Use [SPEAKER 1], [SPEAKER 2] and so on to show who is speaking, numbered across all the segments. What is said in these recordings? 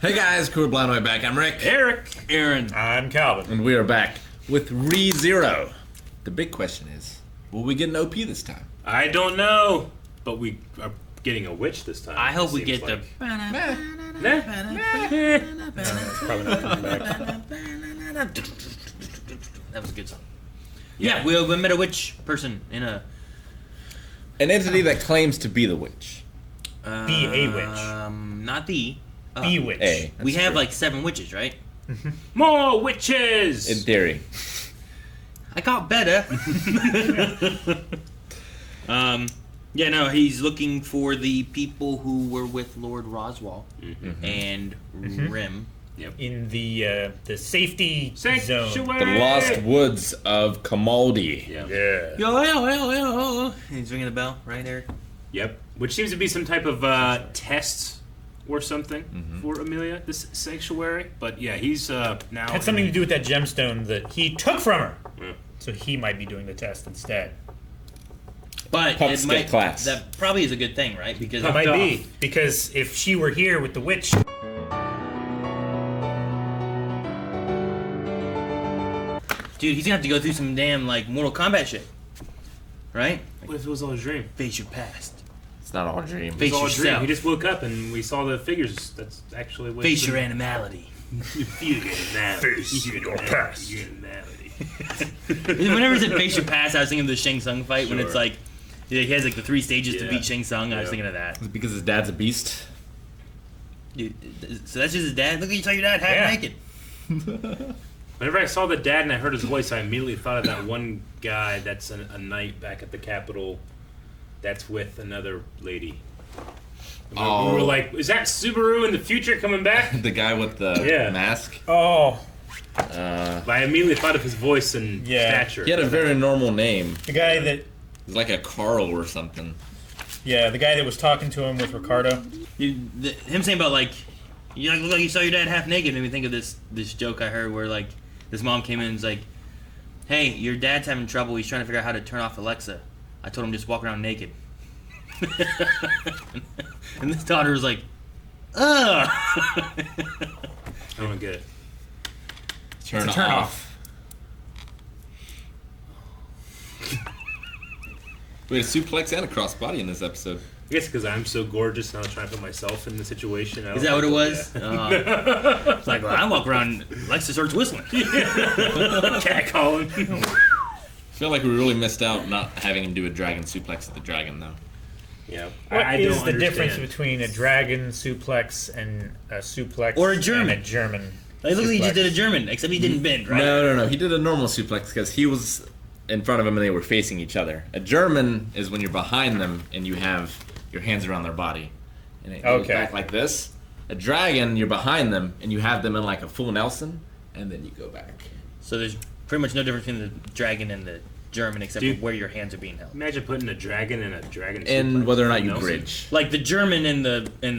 [SPEAKER 1] Hey guys, Crew Blind Way back. I'm Rick.
[SPEAKER 2] Eric.
[SPEAKER 3] Aaron.
[SPEAKER 2] I'm Calvin.
[SPEAKER 1] And we are back with ReZero. The big question is, will we get an OP this time?
[SPEAKER 2] I don't know, but we are getting a witch this time.
[SPEAKER 3] I hope we get
[SPEAKER 2] the.
[SPEAKER 3] It's probably not coming back. That was a good song. Yeah, we met a witch person in a...
[SPEAKER 1] An entity that claims to be the witch.
[SPEAKER 2] Be a witch.
[SPEAKER 3] Not the...
[SPEAKER 2] Be witch.
[SPEAKER 1] A.
[SPEAKER 3] We have
[SPEAKER 1] true.
[SPEAKER 3] like 7 witches, right?
[SPEAKER 2] More witches!
[SPEAKER 1] In theory.
[SPEAKER 3] I got better. Yeah, no, he's looking for the people who were with Lord Roswell and Rim.
[SPEAKER 2] Yep.
[SPEAKER 4] In the safety zone.
[SPEAKER 2] Sanctuary!
[SPEAKER 1] The lost woods of Kamaldi.
[SPEAKER 2] Yeah.
[SPEAKER 4] Yeah.
[SPEAKER 3] Yo. He's ringing the bell, right, Eric?
[SPEAKER 2] Yep. Which seems to be some type of test or something for Amelia, this sanctuary. But yeah, he's now...
[SPEAKER 4] Had something to do with that gemstone that he took from her.
[SPEAKER 2] Yeah.
[SPEAKER 4] So he might be doing the test instead.
[SPEAKER 3] But
[SPEAKER 1] Pups
[SPEAKER 3] it
[SPEAKER 1] get
[SPEAKER 3] might,
[SPEAKER 1] class.
[SPEAKER 3] that probably is a good thing, right? Because
[SPEAKER 4] It might be. Because if she were here with the witch...
[SPEAKER 3] dude, he's gonna have to go through some damn like Mortal Kombat shit, right?
[SPEAKER 2] What if it was all a dream?
[SPEAKER 3] Face your past.
[SPEAKER 1] It's not all a dream.
[SPEAKER 2] It
[SPEAKER 3] Face
[SPEAKER 2] was all a dream.
[SPEAKER 3] yourself.
[SPEAKER 2] He just woke up and we saw the figures. That's actually what...
[SPEAKER 3] Face your animality.
[SPEAKER 2] Feel your animality.
[SPEAKER 4] Face your past.
[SPEAKER 2] Your animality.
[SPEAKER 3] Whenever it's face your past, I was thinking of the Shang Tsung fight when
[SPEAKER 2] Sure.
[SPEAKER 3] it's like he has like the 3 stages to
[SPEAKER 2] Yeah.
[SPEAKER 3] beat Shang Tsung. I was
[SPEAKER 2] Yeah.
[SPEAKER 3] thinking of that.
[SPEAKER 1] Is it because his dad's a beast?
[SPEAKER 3] Dude, so that's just his dad. Look at you, saw your dad half
[SPEAKER 4] Yeah.
[SPEAKER 3] naked.
[SPEAKER 2] Whenever I saw the dad and I heard his voice, I immediately thought of that one guy that's a knight back at the Capitol that's with another lady. And we were like, is that Subaru in the future coming back?
[SPEAKER 1] The guy with the
[SPEAKER 2] Yeah.
[SPEAKER 1] mask?
[SPEAKER 4] Oh,
[SPEAKER 2] But I immediately thought of his voice and
[SPEAKER 4] Yeah.
[SPEAKER 2] stature.
[SPEAKER 1] He had a very normal name.
[SPEAKER 4] the guy that...
[SPEAKER 1] It was like a Carl or something.
[SPEAKER 4] Yeah, the guy that was talking to him with Ricardo.
[SPEAKER 3] Him saying about like, you like look like you saw your dad half naked made me think of this joke I heard where like this mom came in and was like, hey, your dad's having trouble. He's trying to figure out how to turn off Alexa. I told him just walk around naked. And this daughter was like, ugh.
[SPEAKER 2] I don't get it.
[SPEAKER 1] Turn
[SPEAKER 4] Turn
[SPEAKER 1] off.
[SPEAKER 4] off.
[SPEAKER 1] We had a suplex and a crossbody in this episode.
[SPEAKER 2] I guess because I'm so gorgeous and I was trying to put myself in the situation.
[SPEAKER 3] Is that what it was? It's like, well, I walk around, Alexa starts whistling.
[SPEAKER 2] Cat calling.
[SPEAKER 1] I feel like we really missed out not having him do a dragon suplex at the dragon, though.
[SPEAKER 2] Yeah.
[SPEAKER 4] What
[SPEAKER 2] I
[SPEAKER 4] is
[SPEAKER 2] don't
[SPEAKER 4] the difference
[SPEAKER 2] understand.
[SPEAKER 4] between a dragon suplex and a suplex
[SPEAKER 3] Or a German.
[SPEAKER 4] and a German?
[SPEAKER 3] Like, look, he just
[SPEAKER 4] suplex?
[SPEAKER 3] did a German, except he didn't bend, right?
[SPEAKER 1] No. He did a normal suplex because he was in front of him and they were facing each other. A German is when you're behind them and you have your hands around their body. And it goes
[SPEAKER 4] Okay.
[SPEAKER 1] back like this. A dragon, you're behind them and you have them in like a full Nelson and then you go back.
[SPEAKER 3] So there's pretty much no difference between the dragon and the German except
[SPEAKER 2] Dude.
[SPEAKER 3] for where your hands are being held.
[SPEAKER 2] Imagine putting a dragon in a dragon
[SPEAKER 1] And
[SPEAKER 2] suplex.
[SPEAKER 1] whether or not you
[SPEAKER 2] Nelson.
[SPEAKER 1] bridge.
[SPEAKER 3] Like the German and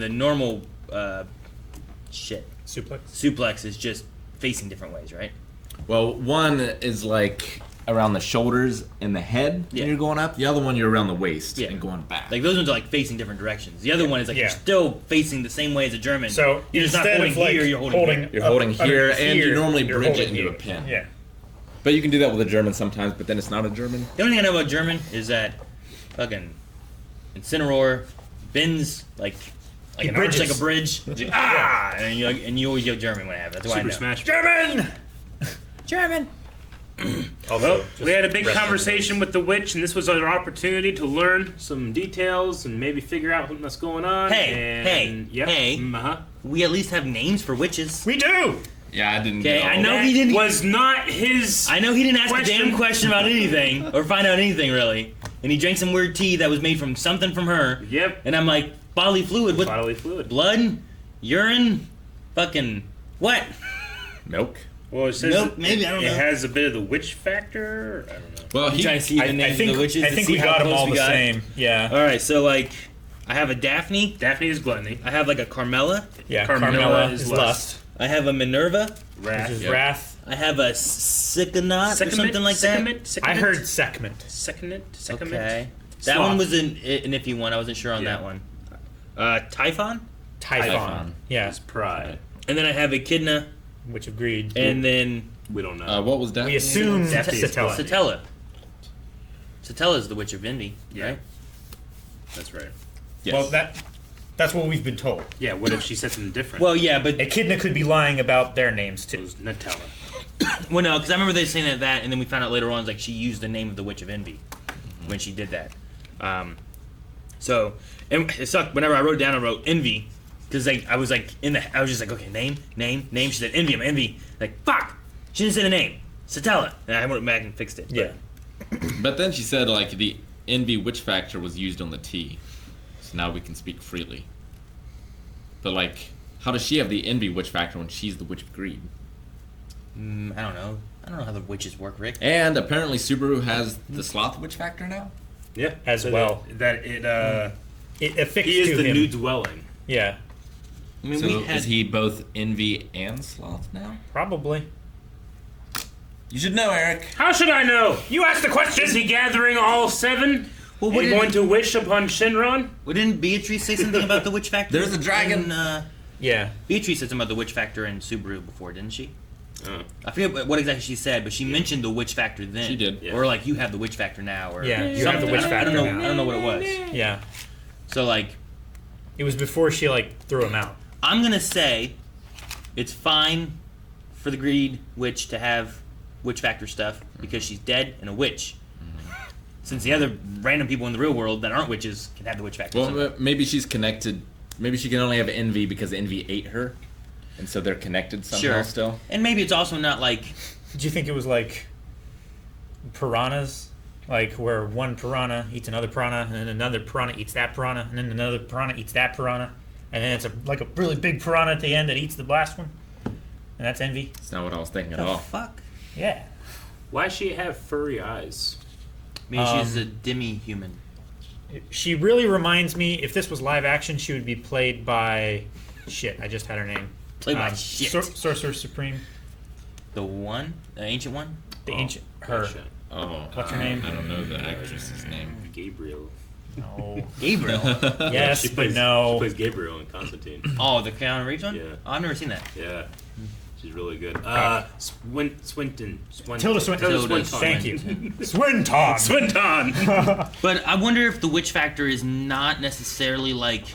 [SPEAKER 3] the normal
[SPEAKER 4] Suplex?
[SPEAKER 3] suplex is just facing different ways, right?
[SPEAKER 1] Well, one is like around the shoulders and the head
[SPEAKER 3] Yeah.
[SPEAKER 1] when you're going up. The other one you're around the waist
[SPEAKER 3] Yeah.
[SPEAKER 1] and going back.
[SPEAKER 3] Like those ones are like facing different directions. The other one is like
[SPEAKER 4] Yeah.
[SPEAKER 3] you're still facing the same way as a German.
[SPEAKER 4] So
[SPEAKER 3] you're just not
[SPEAKER 4] instead
[SPEAKER 3] holding
[SPEAKER 4] of like
[SPEAKER 3] here, you're holding here.
[SPEAKER 1] You're holding here,
[SPEAKER 4] underneath
[SPEAKER 1] and you normally
[SPEAKER 4] you're
[SPEAKER 1] bridge it
[SPEAKER 4] holding
[SPEAKER 1] into a
[SPEAKER 4] here.
[SPEAKER 1] pin.
[SPEAKER 4] Yeah.
[SPEAKER 1] But you can do that with a German sometimes, but then it's not a German.
[SPEAKER 3] The only thing I know about German is that fucking Incineroar bends like
[SPEAKER 4] He
[SPEAKER 3] an arch,
[SPEAKER 4] bridges.
[SPEAKER 3] like a bridge. And you always yell German when I have. That's why I
[SPEAKER 2] Super
[SPEAKER 3] know.
[SPEAKER 2] Smash.
[SPEAKER 4] German!
[SPEAKER 3] German.
[SPEAKER 2] Well, we had a big
[SPEAKER 4] wrestling.
[SPEAKER 2] conversation with the witch, and this was our opportunity to learn some details and maybe figure out what's going on.
[SPEAKER 3] Hey,
[SPEAKER 2] yep.
[SPEAKER 3] hey.
[SPEAKER 2] Uh-huh.
[SPEAKER 3] We at least have names for witches.
[SPEAKER 4] We do!
[SPEAKER 1] Yeah, I didn't
[SPEAKER 3] Okay,
[SPEAKER 1] get all
[SPEAKER 3] I know
[SPEAKER 1] that.
[SPEAKER 3] he didn't.
[SPEAKER 2] Was not his.
[SPEAKER 3] I know he didn't ask a
[SPEAKER 2] Question.
[SPEAKER 3] damn question about anything or find out anything really. And he drank some weird tea that was made from something from her.
[SPEAKER 2] Yep.
[SPEAKER 3] And I'm like, bodily fluid. What?
[SPEAKER 2] Bodily fluid.
[SPEAKER 3] Blood, urine, fucking what?
[SPEAKER 1] Milk.
[SPEAKER 2] Well, it says
[SPEAKER 3] Nope, maybe, I don't
[SPEAKER 2] it
[SPEAKER 3] know.
[SPEAKER 2] has a bit of the witch factor. I don't know.
[SPEAKER 1] Well,
[SPEAKER 3] You trying to see the names of the witches?
[SPEAKER 4] I
[SPEAKER 3] to
[SPEAKER 4] think
[SPEAKER 3] see
[SPEAKER 4] we
[SPEAKER 3] how
[SPEAKER 4] got them
[SPEAKER 3] close
[SPEAKER 4] all
[SPEAKER 3] we
[SPEAKER 4] the
[SPEAKER 3] got?
[SPEAKER 4] same. Yeah.
[SPEAKER 3] All right, so like, I have a Daphne.
[SPEAKER 2] Daphne is gluttony.
[SPEAKER 3] I have like a Carmela.
[SPEAKER 4] Yeah,
[SPEAKER 2] Carmilla
[SPEAKER 4] Carmilla
[SPEAKER 2] is
[SPEAKER 4] is
[SPEAKER 2] lust.
[SPEAKER 4] lust.
[SPEAKER 3] I have a Minerva.
[SPEAKER 2] Wrath.
[SPEAKER 4] Which is
[SPEAKER 1] Yep.
[SPEAKER 4] wrath.
[SPEAKER 3] I have a Syconaut or something like that.
[SPEAKER 4] I heard secment.
[SPEAKER 2] Secondment.
[SPEAKER 3] Okay. That
[SPEAKER 2] Sloth.
[SPEAKER 3] one was an iffy one. I wasn't sure on
[SPEAKER 2] Yeah.
[SPEAKER 3] that one. Typhon?
[SPEAKER 4] Typhon.
[SPEAKER 1] Typhon.
[SPEAKER 4] Yeah.
[SPEAKER 2] Is pride.
[SPEAKER 3] And then I have Echidna,
[SPEAKER 4] Which of greed.
[SPEAKER 3] and then
[SPEAKER 2] We don't know.
[SPEAKER 1] What was that?
[SPEAKER 4] we assume
[SPEAKER 2] Daphne is
[SPEAKER 4] Satella.
[SPEAKER 3] Satella. Satella is the Witch of Envy,
[SPEAKER 2] Yeah.
[SPEAKER 3] right?
[SPEAKER 2] That's right.
[SPEAKER 1] Yes.
[SPEAKER 4] Well, that's what we've been told.
[SPEAKER 2] Yeah, what if she said something different?
[SPEAKER 3] Well, yeah, but
[SPEAKER 4] Echidna could be lying about their names
[SPEAKER 2] it
[SPEAKER 4] too.
[SPEAKER 2] was Nutella.
[SPEAKER 3] well, no, because I remember they saying that, and then we found out later on like she used the name of the Witch of Envy when she did that. So and it sucked. Whenever I wrote down, I wrote Envy because I was like I was just like, okay, name. She said Envy. I'm Envy. Like fuck, she didn't say the name. Satella. And I went back and fixed it.
[SPEAKER 4] Yeah.
[SPEAKER 1] But then she said, like, the envy witch factor was used on the T. So now we can speak freely. But, like, how does she have the envy witch factor when she's the witch of greed?
[SPEAKER 3] I don't know. I don't know how the witches work, Rick.
[SPEAKER 1] And apparently Subaru has the sloth witch factor now?
[SPEAKER 2] Yeah.
[SPEAKER 4] As well.
[SPEAKER 2] That it,
[SPEAKER 4] It affixed
[SPEAKER 2] he is
[SPEAKER 4] to
[SPEAKER 2] the
[SPEAKER 4] him.
[SPEAKER 2] new dwelling.
[SPEAKER 4] Yeah,
[SPEAKER 3] I mean,
[SPEAKER 1] So
[SPEAKER 3] we had
[SPEAKER 1] is he both envy and sloth now?
[SPEAKER 4] probably.
[SPEAKER 1] You should know, Eric.
[SPEAKER 2] How should I know?
[SPEAKER 4] You asked the question.
[SPEAKER 2] Is he gathering all 7?
[SPEAKER 3] Well,
[SPEAKER 2] and
[SPEAKER 3] what
[SPEAKER 2] going to wish upon Shinron?
[SPEAKER 3] Well, didn't Beatrice say something about the witch factor?
[SPEAKER 1] There's a dragon.
[SPEAKER 4] Yeah.
[SPEAKER 3] Beatrice said something about the witch factor in Subaru before, didn't she?
[SPEAKER 2] Oh.
[SPEAKER 3] I forget what exactly she said, but she mentioned the witch factor then.
[SPEAKER 1] She did.
[SPEAKER 2] Yeah.
[SPEAKER 3] Or like, you have the witch factor now, or
[SPEAKER 4] Yeah, you have the
[SPEAKER 3] something.
[SPEAKER 4] witch
[SPEAKER 3] I don't
[SPEAKER 4] factor
[SPEAKER 3] know.
[SPEAKER 4] now.
[SPEAKER 3] I don't know what it was.
[SPEAKER 4] Yeah.
[SPEAKER 3] So like,
[SPEAKER 4] It was before she threw him out.
[SPEAKER 3] I'm gonna say it's fine for the greed witch to have witch factor stuff because she's dead and a witch. Since the other random people in the real world that aren't witches can have the witch factor.
[SPEAKER 1] Well, maybe she's connected. Maybe she can only have envy because envy ate her. And so they're connected somehow
[SPEAKER 3] Sure.
[SPEAKER 1] still.
[SPEAKER 3] And maybe it's also not like
[SPEAKER 4] Did you think it was like piranhas? Like where one piranha eats another piranha, and then another piranha eats that piranha, and then another piranha eats that piranha, and then it's like a really big piranha at the end that eats the last one, and that's envy.
[SPEAKER 1] That's not what I was thinking at
[SPEAKER 3] the
[SPEAKER 1] all.
[SPEAKER 3] fuck.
[SPEAKER 4] Yeah.
[SPEAKER 2] Why does she have furry eyes?
[SPEAKER 3] Maybe she's a demi-human.
[SPEAKER 4] She really reminds me. If this was live action, she would be played by. Shit, I just had her name.
[SPEAKER 3] Played by shit.
[SPEAKER 4] Sorcerer Supreme.
[SPEAKER 3] The one, the ancient one.
[SPEAKER 4] The ancient. Her.
[SPEAKER 2] Gotcha.
[SPEAKER 1] Oh.
[SPEAKER 4] What's her name?
[SPEAKER 1] I don't know the actress's name.
[SPEAKER 2] Gabriel.
[SPEAKER 4] No.
[SPEAKER 3] Gabriel.
[SPEAKER 4] Yes,
[SPEAKER 2] She
[SPEAKER 4] but
[SPEAKER 2] plays,
[SPEAKER 4] no.
[SPEAKER 2] She plays Gabriel in Constantine.
[SPEAKER 3] Oh, the Keanu Reeves one?
[SPEAKER 2] Yeah.
[SPEAKER 3] Oh, I've never seen that.
[SPEAKER 2] Yeah. She's really good. Swinton.
[SPEAKER 4] Tilda Swinton.
[SPEAKER 3] Tilda
[SPEAKER 4] Thank you. Swinton.
[SPEAKER 2] Swinton!
[SPEAKER 3] But I wonder if the witch factor is not necessarily like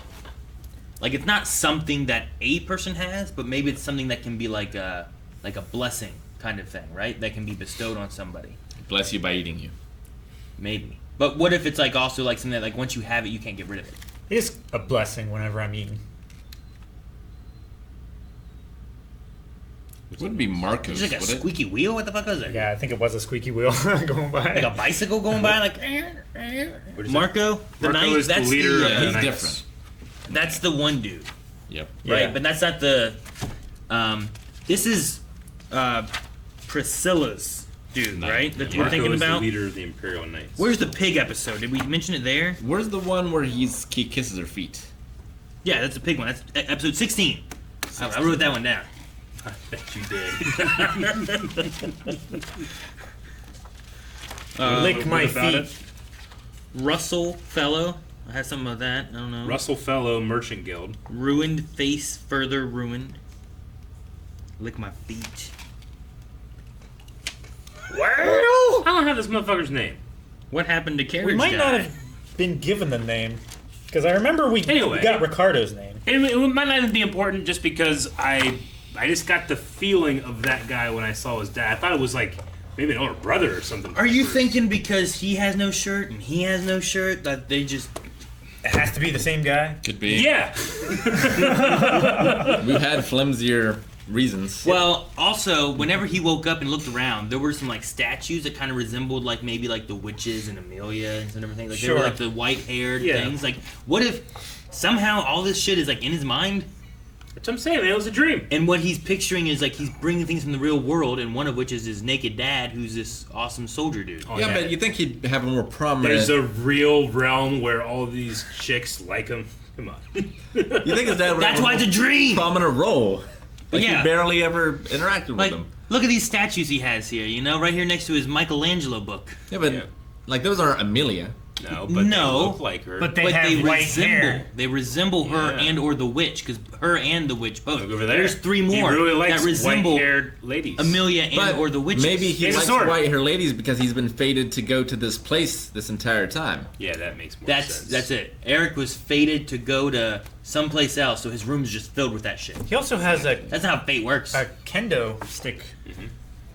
[SPEAKER 3] it's not something that a person has, but maybe it's something that can be like a blessing kind of thing, right? That can be bestowed on somebody.
[SPEAKER 1] Bless you by eating you.
[SPEAKER 3] Maybe. But what if it's like also like something that like once you have it, you can't get rid of it?
[SPEAKER 4] It is a blessing whenever I'm eating.
[SPEAKER 1] It wouldn't be Marcos,
[SPEAKER 3] It's like a
[SPEAKER 1] would it?
[SPEAKER 3] squeaky wheel. What the fuck is it?
[SPEAKER 4] Yeah, I think it was a squeaky wheel going by.
[SPEAKER 3] Like a bicycle going by, like Marco, the
[SPEAKER 2] Marco
[SPEAKER 3] knight.
[SPEAKER 2] is the
[SPEAKER 3] That's
[SPEAKER 2] leader of
[SPEAKER 1] Yeah,
[SPEAKER 2] the
[SPEAKER 1] he's
[SPEAKER 2] Knights.
[SPEAKER 1] different.
[SPEAKER 3] That's the one dude,
[SPEAKER 1] Yep.
[SPEAKER 3] right?
[SPEAKER 4] Yeah.
[SPEAKER 3] But that's not the. This is Priscilla's dude,
[SPEAKER 1] Knight.
[SPEAKER 3] right? That
[SPEAKER 1] Yeah.
[SPEAKER 3] you're
[SPEAKER 2] Marco
[SPEAKER 3] thinking
[SPEAKER 2] is
[SPEAKER 3] about.
[SPEAKER 2] the leader of the Imperial Knights.
[SPEAKER 3] Where's the pig episode? Did we mention it there?
[SPEAKER 1] Where's the one where he kisses her feet?
[SPEAKER 3] Yeah, that's a pig one. That's episode 16. I wrote that one down.
[SPEAKER 2] I bet you did.
[SPEAKER 4] Lick my
[SPEAKER 2] what about
[SPEAKER 4] feet.
[SPEAKER 3] Russell Fellow. I had something about that. I don't know.
[SPEAKER 2] Russell Fellow Merchant Guild.
[SPEAKER 3] Ruined face, further ruined. Lick my feet.
[SPEAKER 4] Well,
[SPEAKER 2] I don't have this motherfucker's name.
[SPEAKER 3] What happened to Carriage
[SPEAKER 4] we might
[SPEAKER 3] Guy?
[SPEAKER 4] not have been given the name because I remember we
[SPEAKER 2] Anyway.
[SPEAKER 4] got Ricardo's name.
[SPEAKER 2] It might not even be important just because I just got the feeling of that guy when I saw his dad. I thought it was like maybe an older brother or something.
[SPEAKER 3] Are you thinking because he has no shirt and he has no shirt that they just...
[SPEAKER 4] It has to be the same guy.
[SPEAKER 1] Could be.
[SPEAKER 2] Yeah.
[SPEAKER 1] We've had flimsier reasons.
[SPEAKER 3] Well, also, whenever he woke up and looked around, there were some like statues that kind of resembled like maybe like the witches and Amelia and some everything. Like they were
[SPEAKER 4] Sure.
[SPEAKER 3] like the white-haired
[SPEAKER 2] Yeah.
[SPEAKER 3] things. Like, what if somehow all this shit is like in his mind?
[SPEAKER 2] That's what I'm saying, man. It was a dream.
[SPEAKER 3] And what he's picturing is like he's bringing things from the real world, and one of which is his naked dad, who's this awesome soldier dude.
[SPEAKER 2] Oh,
[SPEAKER 1] yeah, but you think he'd have a more prominent...
[SPEAKER 2] There's a real realm where all these chicks like him. Come on.
[SPEAKER 1] You think his dad would
[SPEAKER 3] That's
[SPEAKER 1] have
[SPEAKER 3] why it's a dream.
[SPEAKER 1] prominent role? Like
[SPEAKER 3] Yeah.
[SPEAKER 1] he barely ever interacted with
[SPEAKER 3] Like,
[SPEAKER 1] them.
[SPEAKER 3] look at these statues he has here. You know, right here next to his Michelangelo book.
[SPEAKER 1] Yeah, but like those aren't Amelia.
[SPEAKER 2] No, but they look like her.
[SPEAKER 4] But they have white hair.
[SPEAKER 3] They resemble her
[SPEAKER 2] Yeah.
[SPEAKER 3] and or the witch, because her and the witch both.
[SPEAKER 2] Look over there.
[SPEAKER 3] There's 3 more
[SPEAKER 2] He really likes
[SPEAKER 3] that resemble
[SPEAKER 2] white-haired ladies.
[SPEAKER 3] Amelia and
[SPEAKER 1] But
[SPEAKER 3] or the witches.
[SPEAKER 1] maybe he
[SPEAKER 2] He's a
[SPEAKER 1] likes
[SPEAKER 2] sword.
[SPEAKER 1] white-haired ladies because he's been fated to go to this place this entire time.
[SPEAKER 2] Yeah, that makes more
[SPEAKER 3] That's
[SPEAKER 2] sense.
[SPEAKER 3] that's it. Eric was fated to go to someplace else, so his room is just filled with that shit.
[SPEAKER 4] He also has
[SPEAKER 3] That's not how fate works.
[SPEAKER 4] a kendo stick.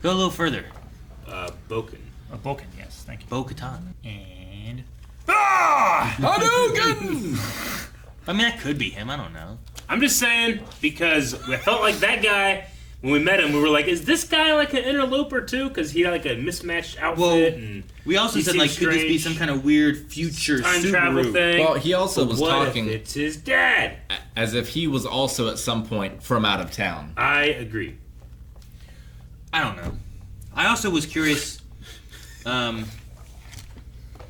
[SPEAKER 3] Go a little further.
[SPEAKER 2] Boken.
[SPEAKER 4] A Boken, yes, thank you.
[SPEAKER 3] Bo-Katan.
[SPEAKER 4] And
[SPEAKER 1] Hadouken!
[SPEAKER 3] I mean, that could be him. I don't know.
[SPEAKER 2] I'm just saying because I felt like that guy when we met him. We were like, "Is this guy like an interloper too?" Because he had like a mismatched outfit.
[SPEAKER 3] Well,
[SPEAKER 2] and
[SPEAKER 3] We also
[SPEAKER 2] he
[SPEAKER 3] said,
[SPEAKER 2] seemed
[SPEAKER 3] like, could this be
[SPEAKER 2] strange.
[SPEAKER 3] some kind of weird future
[SPEAKER 2] time
[SPEAKER 3] Subaru?
[SPEAKER 2] travel thing?
[SPEAKER 1] Well, he also was
[SPEAKER 2] what
[SPEAKER 1] talking
[SPEAKER 2] if it's his dad?
[SPEAKER 1] as if he was also at some point from out of town.
[SPEAKER 2] I agree.
[SPEAKER 3] I don't know. I also was curious.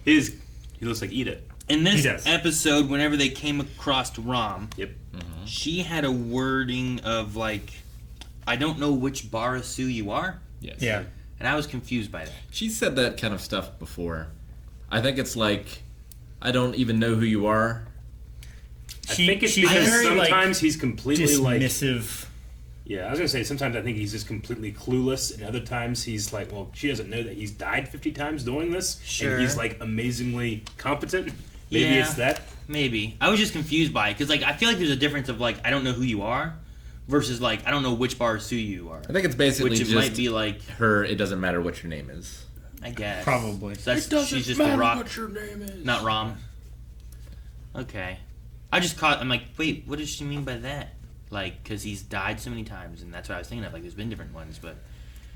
[SPEAKER 2] He looks like Edith.
[SPEAKER 3] In
[SPEAKER 4] He
[SPEAKER 3] this
[SPEAKER 4] does.
[SPEAKER 3] episode, whenever they came across Rom,
[SPEAKER 2] Yep.
[SPEAKER 3] she had a wording of like, "I don't know which Barasu you are,"
[SPEAKER 1] Yes.
[SPEAKER 4] yeah,
[SPEAKER 3] and I was confused by that.
[SPEAKER 1] She said that kind of stuff before. I think it's like, I don't even know who you are.
[SPEAKER 2] I think it's
[SPEAKER 4] she's
[SPEAKER 2] because
[SPEAKER 4] very,
[SPEAKER 2] sometimes he's completely like.
[SPEAKER 4] dismissive.
[SPEAKER 2] Yeah, I was gonna say sometimes I think he's just completely clueless, and other times he's like, well, she doesn't know that he's died 50 times doing this,
[SPEAKER 3] Sure.
[SPEAKER 2] and he's like amazingly competent. Maybe
[SPEAKER 3] Yeah.
[SPEAKER 2] it's that.
[SPEAKER 3] Maybe I was just confused by it because like I feel like there's a difference of like I don't know who you are versus like I don't know which Barasu you are,
[SPEAKER 1] I think it's basically
[SPEAKER 3] which it
[SPEAKER 1] just
[SPEAKER 3] might be like
[SPEAKER 1] her, it doesn't matter what your name is.
[SPEAKER 3] I guess
[SPEAKER 4] Probably.
[SPEAKER 3] So that's, she's just a rock,
[SPEAKER 2] your name is.
[SPEAKER 3] not Rom. Okay, I just caught. I'm like, wait, what does she mean by that? Like, because he's died so many times, and that's what I was thinking of. Like, there's been different ones, but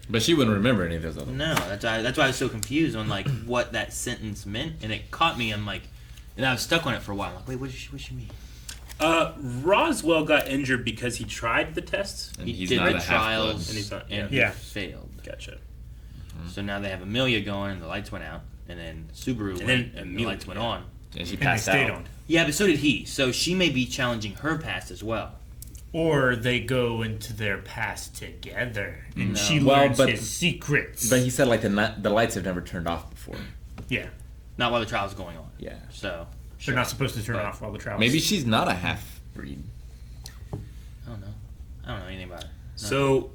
[SPEAKER 1] But she wouldn't remember any of those other ones.
[SPEAKER 3] no, that's why I was so confused on like what that sentence meant, and it caught me. I'm like, and I was stuck on it for a while. I'm like, wait, what does she mean?
[SPEAKER 2] Roswell got injured because he tried the tests.
[SPEAKER 1] And
[SPEAKER 3] He
[SPEAKER 1] he's
[SPEAKER 3] did
[SPEAKER 1] not
[SPEAKER 3] the
[SPEAKER 1] a half-blood.
[SPEAKER 3] trials,
[SPEAKER 2] And he's not-
[SPEAKER 3] and
[SPEAKER 4] yeah.
[SPEAKER 3] he failed.
[SPEAKER 2] Gotcha.
[SPEAKER 3] So now they have Amelia going, and the lights went out, and then Subaru
[SPEAKER 2] And
[SPEAKER 3] went,
[SPEAKER 2] then
[SPEAKER 3] and the
[SPEAKER 2] Amelia,
[SPEAKER 3] lights went
[SPEAKER 2] yeah.
[SPEAKER 3] on.
[SPEAKER 1] And she
[SPEAKER 4] And they
[SPEAKER 1] passed
[SPEAKER 4] stayed
[SPEAKER 1] out.
[SPEAKER 4] on.
[SPEAKER 3] Yeah, but so did he. So she may be challenging her past as well.
[SPEAKER 4] Or they go into their past together, and
[SPEAKER 3] No.
[SPEAKER 4] she
[SPEAKER 1] Well,
[SPEAKER 4] learns
[SPEAKER 1] but-
[SPEAKER 4] his secrets.
[SPEAKER 1] But he said like the lights have never turned off before.
[SPEAKER 4] yeah,
[SPEAKER 3] Not while the trial's going on.
[SPEAKER 1] Yeah.
[SPEAKER 3] So
[SPEAKER 4] they're not supposed to turn
[SPEAKER 3] But
[SPEAKER 4] off while the trial.
[SPEAKER 1] Maybe she's not a half breed.
[SPEAKER 3] I don't know. I don't know anything about it. No.
[SPEAKER 2] So,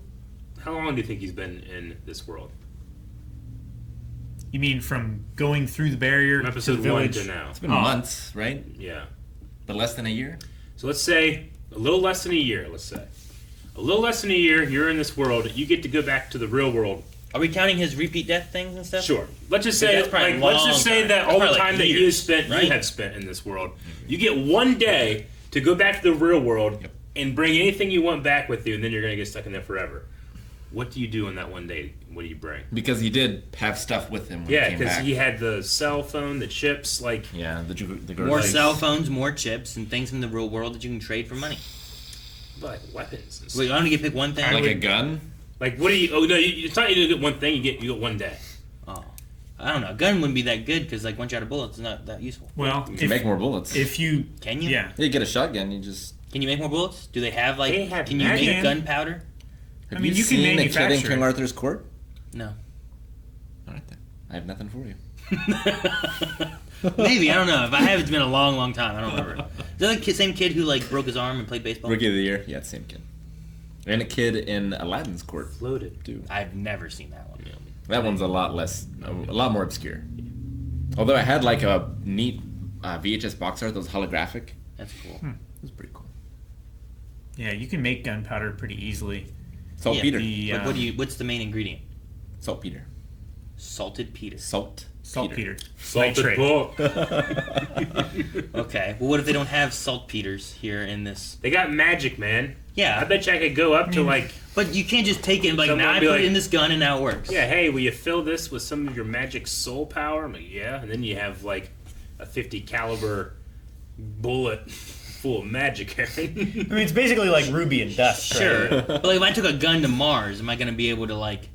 [SPEAKER 2] how long do you think he's been in this world?
[SPEAKER 4] You mean from going through the barrier
[SPEAKER 2] From
[SPEAKER 4] to
[SPEAKER 2] episode
[SPEAKER 4] the
[SPEAKER 2] 1
[SPEAKER 4] village?
[SPEAKER 2] to now.
[SPEAKER 1] It's been
[SPEAKER 4] Oh.
[SPEAKER 1] months, right?
[SPEAKER 2] Yeah.
[SPEAKER 1] But less than a year?
[SPEAKER 2] So let's say a little less than a year. Let's say a little less than a year. You're in this world. You get to go back to the real world.
[SPEAKER 3] Are we counting his repeat death things and stuff?
[SPEAKER 2] Sure. Let's just
[SPEAKER 3] But
[SPEAKER 2] say,
[SPEAKER 3] that's probably
[SPEAKER 2] like, let's
[SPEAKER 3] long
[SPEAKER 2] just say
[SPEAKER 3] time.
[SPEAKER 2] that
[SPEAKER 3] That's
[SPEAKER 2] all the
[SPEAKER 3] probably
[SPEAKER 2] time
[SPEAKER 3] like
[SPEAKER 2] that
[SPEAKER 3] years,
[SPEAKER 2] you
[SPEAKER 3] right?
[SPEAKER 2] have spent in this world, you get one day to go back to the real world and bring anything you want back with you, and then you're gonna get stuck in there forever. What do you do in that one day? What do you bring?
[SPEAKER 1] Because he did have stuff with him when
[SPEAKER 2] Yeah,
[SPEAKER 1] he came
[SPEAKER 2] because
[SPEAKER 1] back.
[SPEAKER 2] he had the cell phone, the chips, like
[SPEAKER 1] Yeah, the
[SPEAKER 3] More
[SPEAKER 1] like,
[SPEAKER 3] cell phones, more chips, and things from the real world that you can trade for money.
[SPEAKER 2] like weapons. And stuff.
[SPEAKER 3] Wait, I only get to pick one thing.
[SPEAKER 1] like a gun.
[SPEAKER 2] Like what do you? Oh no, it's not you get one thing. You get one day.
[SPEAKER 3] Oh, I don't know. A gun wouldn't be that good because like once you're out of bullets, it's not that useful.
[SPEAKER 4] Well,
[SPEAKER 1] You can make more bullets.
[SPEAKER 4] if you
[SPEAKER 3] Can you?
[SPEAKER 4] yeah,
[SPEAKER 1] you get a shotgun, you just.
[SPEAKER 3] Can you make more bullets? Do they have like?
[SPEAKER 2] They have
[SPEAKER 3] can you
[SPEAKER 2] magic.
[SPEAKER 3] make gunpowder?
[SPEAKER 1] Have
[SPEAKER 4] mean,
[SPEAKER 1] you,
[SPEAKER 4] you can
[SPEAKER 1] seen a kid in
[SPEAKER 4] manufacture
[SPEAKER 1] King
[SPEAKER 4] it.
[SPEAKER 1] Arthur's court?
[SPEAKER 3] No.
[SPEAKER 1] All right then. I have nothing for you.
[SPEAKER 3] Maybe I don't know. If I have, it's been a long, long time. I don't remember. Is that the same kid who like broke his arm and played baseball?
[SPEAKER 1] Rookie of the year. Yeah, it's the same kid. And a kid in Aladdin's court.
[SPEAKER 2] Floated.
[SPEAKER 1] Dude.
[SPEAKER 3] I've never seen that one.
[SPEAKER 1] That one's a lot more obscure. Although it had like a neat VHS box art that was holographic. It
[SPEAKER 3] That's cool.
[SPEAKER 1] was pretty cool.
[SPEAKER 4] yeah, you can make gunpowder pretty easily.
[SPEAKER 1] Saltpeter.
[SPEAKER 3] Yeah, but what's the main ingredient?
[SPEAKER 1] Saltpeter.
[SPEAKER 3] Salted Peter.
[SPEAKER 4] Saltpeter.
[SPEAKER 2] Salted
[SPEAKER 4] Nitrate.
[SPEAKER 2] book.
[SPEAKER 3] Okay. Well, what if they don't have saltpeters here in this?
[SPEAKER 2] They got magic, man.
[SPEAKER 3] Yeah.
[SPEAKER 2] I bet you I could go up to like,
[SPEAKER 3] But you can't just take it and be like,
[SPEAKER 2] Someone
[SPEAKER 3] now I
[SPEAKER 2] be
[SPEAKER 3] put
[SPEAKER 2] like-
[SPEAKER 3] it in this gun and now it works.
[SPEAKER 2] yeah, hey, will you fill this with some of your magic soul power? I'm like, yeah. And then you have like a 50 caliber bullet full of magic.
[SPEAKER 4] I mean, it's basically like Ruby and Dust.
[SPEAKER 3] Sure.
[SPEAKER 4] Right?
[SPEAKER 3] But like, if I took a gun to Mars, am I going to be able to like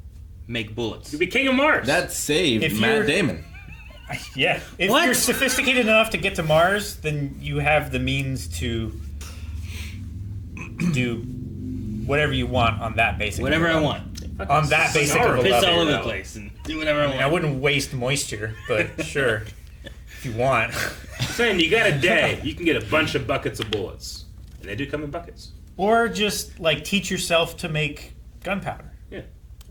[SPEAKER 3] make bullets?
[SPEAKER 2] You'd be king of Mars.
[SPEAKER 1] That saved
[SPEAKER 4] If
[SPEAKER 1] Matt
[SPEAKER 4] you're-
[SPEAKER 1] Damon.
[SPEAKER 4] Yeah. If
[SPEAKER 3] What?
[SPEAKER 4] you're sophisticated enough to get to Mars, then you have the means to do whatever you want on that basic.
[SPEAKER 3] Whatever I
[SPEAKER 4] level.
[SPEAKER 3] want.
[SPEAKER 4] On that basic
[SPEAKER 2] Sorry.
[SPEAKER 4] of a
[SPEAKER 3] Piss
[SPEAKER 4] level.
[SPEAKER 3] all over the
[SPEAKER 2] though.
[SPEAKER 3] place and do whatever I
[SPEAKER 4] I mean, I
[SPEAKER 3] want.
[SPEAKER 4] wouldn't waste moisture, but sure. if you want.
[SPEAKER 2] Saying you got a day, you can get a bunch of buckets of bullets, and they do come in buckets.
[SPEAKER 4] Or just like teach yourself to make gunpowder.
[SPEAKER 2] Yeah,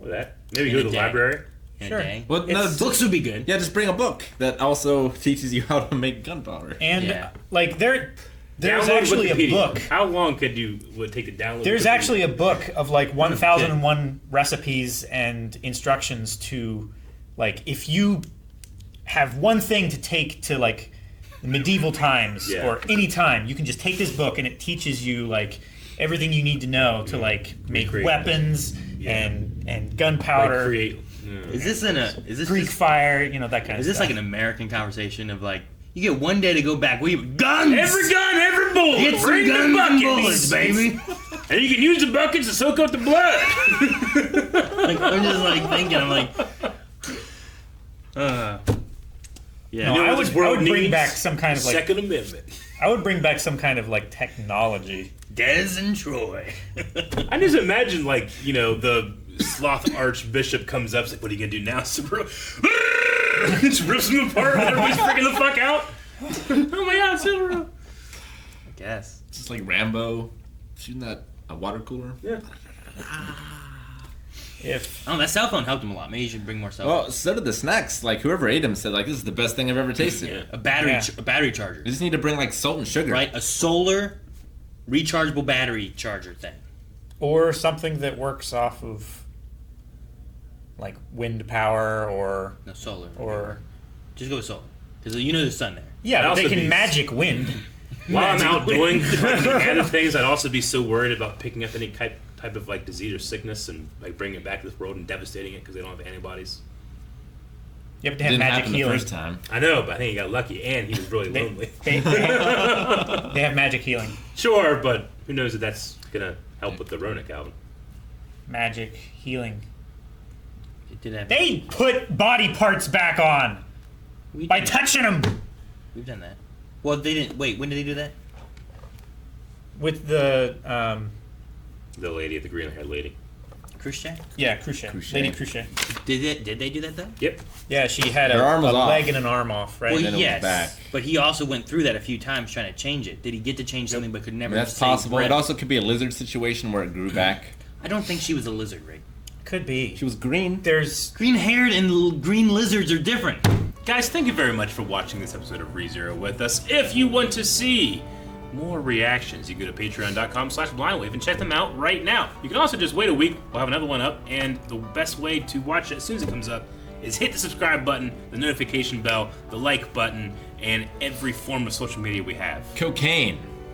[SPEAKER 2] or that. Maybe
[SPEAKER 3] In
[SPEAKER 2] go
[SPEAKER 3] a
[SPEAKER 2] to the
[SPEAKER 3] day.
[SPEAKER 2] library.
[SPEAKER 3] In
[SPEAKER 4] Sure.
[SPEAKER 3] a day.
[SPEAKER 1] Well, no,
[SPEAKER 3] Books would be good.
[SPEAKER 1] Yeah, just bring a book that also teaches you how to make gunpowder.
[SPEAKER 4] And
[SPEAKER 3] Yeah.
[SPEAKER 4] like there's
[SPEAKER 2] Download
[SPEAKER 4] actually
[SPEAKER 2] Wikipedia.
[SPEAKER 4] a book.
[SPEAKER 2] How long would it take to download?
[SPEAKER 4] There's
[SPEAKER 2] Wikipedia?
[SPEAKER 4] actually a book of like 1001 recipes and instructions to, like, if you have one thing to take to like medieval times
[SPEAKER 2] Yeah.
[SPEAKER 4] or any time, you can just take this book and it teaches you like everything you need to know to like make
[SPEAKER 2] Recreate.
[SPEAKER 4] weapons
[SPEAKER 2] Yeah.
[SPEAKER 4] and
[SPEAKER 2] Like,
[SPEAKER 4] gunpowder,
[SPEAKER 2] create.
[SPEAKER 3] Is this
[SPEAKER 4] Greek
[SPEAKER 3] just,
[SPEAKER 4] fire, you know, that kind of
[SPEAKER 3] is this
[SPEAKER 4] stuff.
[SPEAKER 3] like an American conversation of like you get one day to go back? We guns.
[SPEAKER 2] Every gun, every bullet.
[SPEAKER 3] Get some
[SPEAKER 2] Bring the
[SPEAKER 3] guns and
[SPEAKER 2] buckets.
[SPEAKER 3] bullets, baby.
[SPEAKER 2] And you can use the buckets to soak up the blood.
[SPEAKER 3] Like, I'm just like thinking. I'm like, yeah.
[SPEAKER 4] No,
[SPEAKER 2] You know
[SPEAKER 4] I
[SPEAKER 2] what
[SPEAKER 4] would,
[SPEAKER 2] this world
[SPEAKER 4] I would bring
[SPEAKER 2] needs?
[SPEAKER 4] back some kind of like
[SPEAKER 2] Second Amendment.
[SPEAKER 4] I would bring back some kind of like technology.
[SPEAKER 3] Des and Troy.
[SPEAKER 2] I just imagine, like, you know, the sloth archbishop comes up, like, what are you gonna do now, Subaru? Just rips them apart, and everybody's freaking the fuck out. Oh my god, Subaru!
[SPEAKER 3] I guess.
[SPEAKER 1] Just like Rambo shooting that a water cooler.
[SPEAKER 2] Yeah.
[SPEAKER 4] If
[SPEAKER 3] Oh, that cell phone helped him a lot. Maybe you should bring more cell
[SPEAKER 1] Well,
[SPEAKER 3] phones.
[SPEAKER 1] so did the snacks. Like whoever ate them said, like, this is the best thing I've ever tasted.
[SPEAKER 2] Yeah.
[SPEAKER 3] A battery,
[SPEAKER 4] Yeah.
[SPEAKER 3] a battery charger,
[SPEAKER 1] You just need to bring like salt and sugar.
[SPEAKER 3] right? A solar rechargeable battery charger thing.
[SPEAKER 4] or something that works off of like wind power or
[SPEAKER 3] No, solar.
[SPEAKER 4] just
[SPEAKER 3] go with solar, because you know there's sun there.
[SPEAKER 4] yeah,
[SPEAKER 2] I'd
[SPEAKER 4] but they
[SPEAKER 2] also
[SPEAKER 4] can
[SPEAKER 2] be-
[SPEAKER 4] magic wind.
[SPEAKER 2] While I'm out doing like, other things, I'd also be so worried about picking up any type of like disease or sickness and like bringing it back to this world and devastating it because they don't have antibodies.
[SPEAKER 4] You have to have
[SPEAKER 1] Didn't
[SPEAKER 4] magic
[SPEAKER 1] happen
[SPEAKER 4] healing.
[SPEAKER 1] the first time.
[SPEAKER 2] I know, but I think he got lucky and he was really
[SPEAKER 4] They,
[SPEAKER 2] lonely.
[SPEAKER 4] they have magic healing.
[SPEAKER 2] Sure, but who knows if that's gonna help with the Ronick album.
[SPEAKER 4] Magic healing.
[SPEAKER 3] It did have.
[SPEAKER 4] They put body parts back on
[SPEAKER 3] we,
[SPEAKER 4] by touching them
[SPEAKER 3] we've done that. Well, they didn't. Wait, when did they do that?
[SPEAKER 4] with the
[SPEAKER 2] The lady, the green-haired lady.
[SPEAKER 3] Khrushchev?
[SPEAKER 4] Crochet.
[SPEAKER 1] Crochet.
[SPEAKER 4] Lady Crochet.
[SPEAKER 3] Did they do that though?
[SPEAKER 2] Yep.
[SPEAKER 4] Yeah, she had
[SPEAKER 1] Her
[SPEAKER 4] a
[SPEAKER 1] arm was off.
[SPEAKER 4] leg and an arm off, right?
[SPEAKER 3] Well,
[SPEAKER 1] then it was
[SPEAKER 3] yes,
[SPEAKER 1] back.
[SPEAKER 3] but he also went through that a few times trying to change it. Did he get to change something but could never?
[SPEAKER 1] That's
[SPEAKER 3] say
[SPEAKER 1] possible.
[SPEAKER 3] bread?
[SPEAKER 1] It also could be a lizard situation where it grew back.
[SPEAKER 3] I don't think she was a lizard, Rick.
[SPEAKER 4] Could be.
[SPEAKER 1] She was green.
[SPEAKER 4] There's
[SPEAKER 3] Green-haired and green lizards are different.
[SPEAKER 2] Guys, thank you very much for watching this episode of ReZero with us. If you want to see more reactions, you can go to patreon.com/blindwave and check them out right now. You can also just wait a week. We'll have another one up, and the best way to watch it as soon as it comes up is hit the subscribe button, the notification bell, the like button, and every form of social media we have.
[SPEAKER 1] Cocaine.